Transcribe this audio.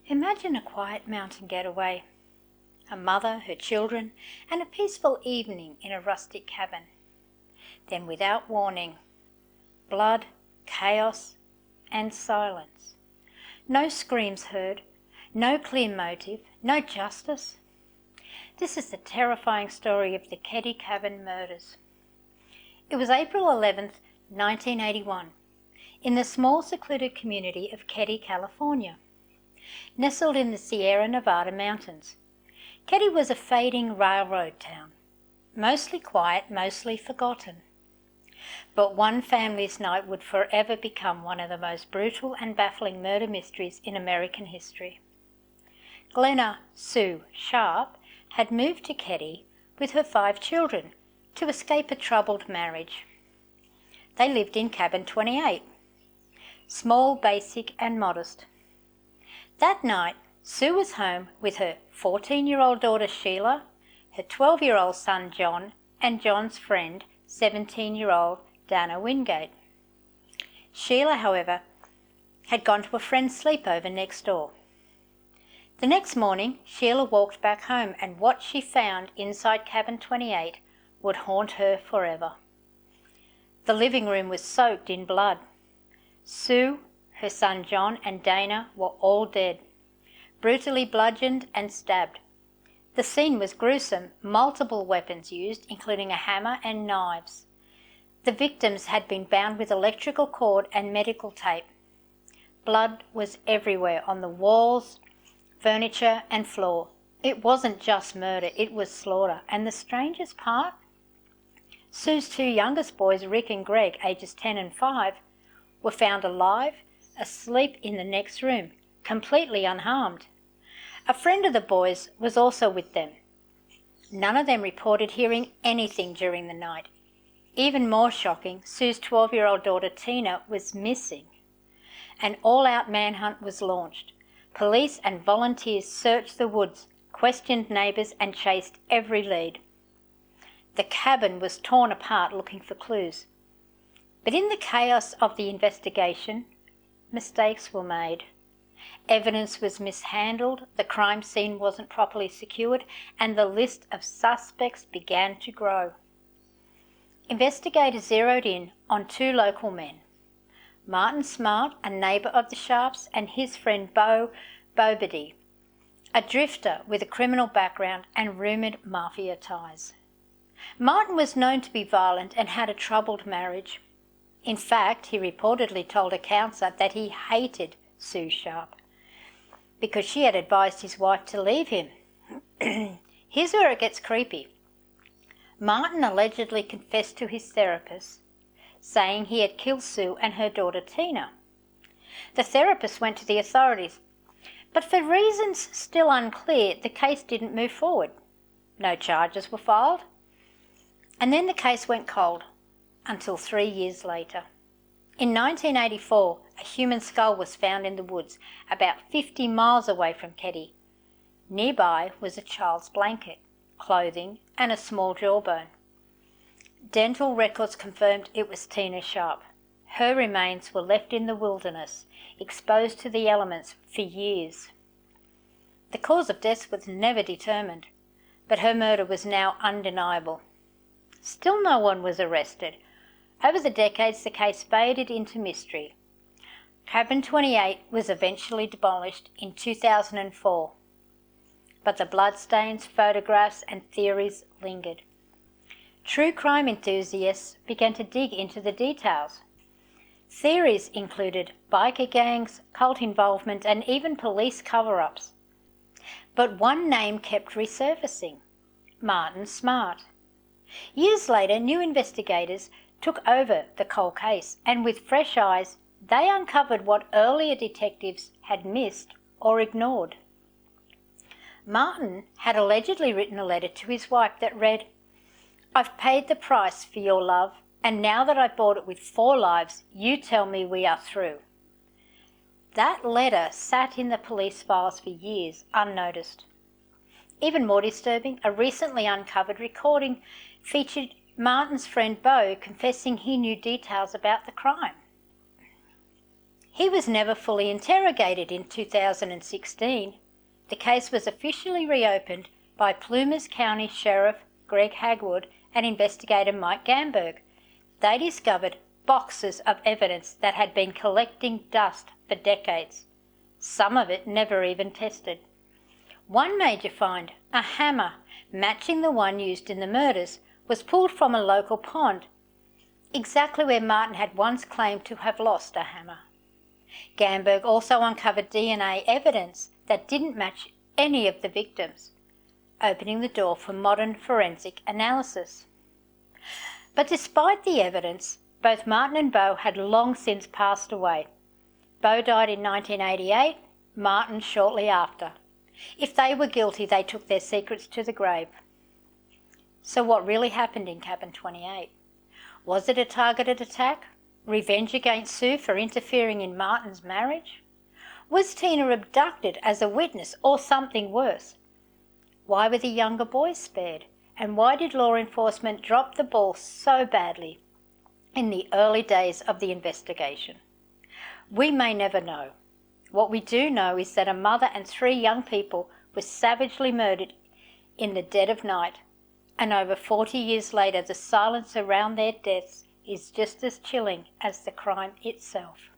Imagine a quiet mountain getaway, a mother, her children, and a peaceful evening in a rustic cabin. Then without warning, blood, chaos, and silence. No screams heard, no clear motive, no justice. This is the terrifying story of the Keddie Cabin Murders. It was April 11th, 1981, in the small secluded community of Keddie, California. Nestled in the Sierra Nevada mountains, Keddie was a fading railroad town, mostly quiet, mostly forgotten. But one family's night would forever become one of the most brutal and baffling murder mysteries in American history. Glenna Sue Sharp had moved to Keddie with her 5 children to escape a troubled marriage. They lived in Cabin 28, small, basic and modest. That night, Sue was home with her 14-year-old daughter Sheila, her 12-year-old son John, and John's friend, 17-year-old Dana Wingate. Sheila, however, had gone to a friend's sleepover next door. The next morning, Sheila walked back home, and what she found inside Cabin 28 would haunt her forever. The living room was soaked in blood. Sue, her son John, and Dana were all dead, brutally bludgeoned and stabbed. The scene was gruesome, multiple weapons used, including a hammer and knives. The victims had been bound with electrical cord and medical tape. Blood was everywhere on the walls, furniture and floor. It wasn't just murder, it was slaughter. And the strangest part? Sue's 2 youngest boys, Rick and Greg, ages 10 and 5, were found alive, asleep in the next room, completely unharmed. A friend of the boys was also with them. None of them reported hearing anything during the night. Even more shocking, Sue's 12-year-old daughter Tina was missing. An all-out manhunt was launched. Police and volunteers searched the woods, questioned neighbours and chased every lead. The cabin was torn apart looking for clues. But in the chaos of the investigation, mistakes were made. Evidence was mishandled, the crime scene wasn't properly secured, and the list of suspects began to grow. Investigators zeroed in on 2 local men, Martin Smart, a neighbour of the Sharps, and his friend Bo Bobedy, a drifter with a criminal background and rumoured mafia ties. Martin was known to be violent and had a troubled marriage. In fact, he reportedly told a counsellor that he hated Sue Sharp because she had advised his wife to leave him. Here's where it gets creepy. Martin allegedly confessed to his therapist, saying he had killed Sue and her daughter Tina. The therapist went to the authorities, but for reasons still unclear, the case didn't move forward. No charges were filed, and then the case went cold until 3 years later. In 1984, a human skull was found in the woods about 50 miles away from Keddie. Nearby was a child's blanket, clothing and a small jawbone. Dental records confirmed it was Tina Sharp. Her remains were left in the wilderness, exposed to the elements for years. The cause of death was never determined, but her murder was now undeniable. Still no one was arrested. Over the decades, the case faded into mystery. Cabin 28 was eventually demolished in 2004, but the bloodstains, photographs and theories lingered. True crime enthusiasts began to dig into the details. Theories included biker gangs, cult involvement and even police cover-ups. But one name kept resurfacing: Martin Smart. Years later, new investigators took over the cold case, and with fresh eyes, they uncovered what earlier detectives had missed or ignored. Martin had allegedly written a letter to his wife that read, "I've paid the price for your love, and now that I've bought it with 4 lives, you tell me we are through." That letter sat in the police files for years, unnoticed. Even more disturbing, a recently uncovered recording featured Martin's friend Bo confessing he knew details about the crime. He was never fully interrogated in 2016. The case was officially reopened by Plumas County Sheriff Greg Hagwood and investigator Mike Gamberg. They discovered boxes of evidence that had been collecting dust for decades, some of it never even tested. One major find, a hammer matching the one used in the murders, was pulled from a local pond, exactly where Martin had once claimed to have lost a hammer. Gamberg also uncovered DNA evidence that didn't match any of the victims, opening the door for modern forensic analysis. But despite the evidence, both Martin and Beau had long since passed away. Beau died in 1988, Martin shortly after. If they were guilty, they took their secrets to the grave. So what really happened in Cabin 28? Was it a targeted attack? Revenge against Sue for interfering in Martin's marriage? Was Tina abducted as a witness or something worse? Why were the younger boys spared? And why did law enforcement drop the ball so badly in the early days of the investigation? We may never know. What we do know is that a mother and 3 young people were savagely murdered in the dead of night, and over 40 years later the silence around their deaths is just as chilling as the crime itself.